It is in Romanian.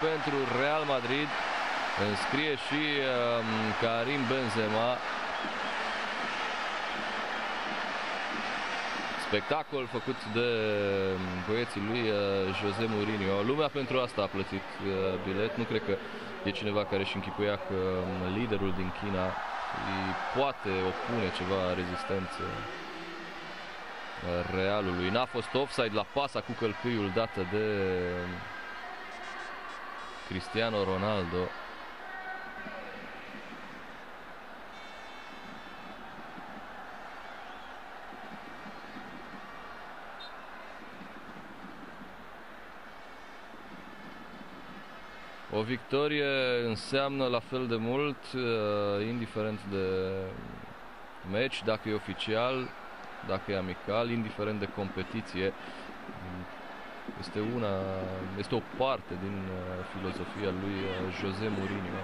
pentru Real Madrid. Înscrie și Karim Benzema. Spectacol făcut de băieții lui José Mourinho. Lumea pentru asta a plătit bilet. Nu cred că e cineva care își închipuia că liderul din China îi poate opune ceva rezistență Realului. N-a fost offside la pasa cu călcâiul dată de Cristiano Ronaldo. O victorie înseamnă la fel de mult, indiferent de meci, dacă e oficial, dacă e amical, indiferent de competiție. Este o parte din filozofia lui José Mourinho.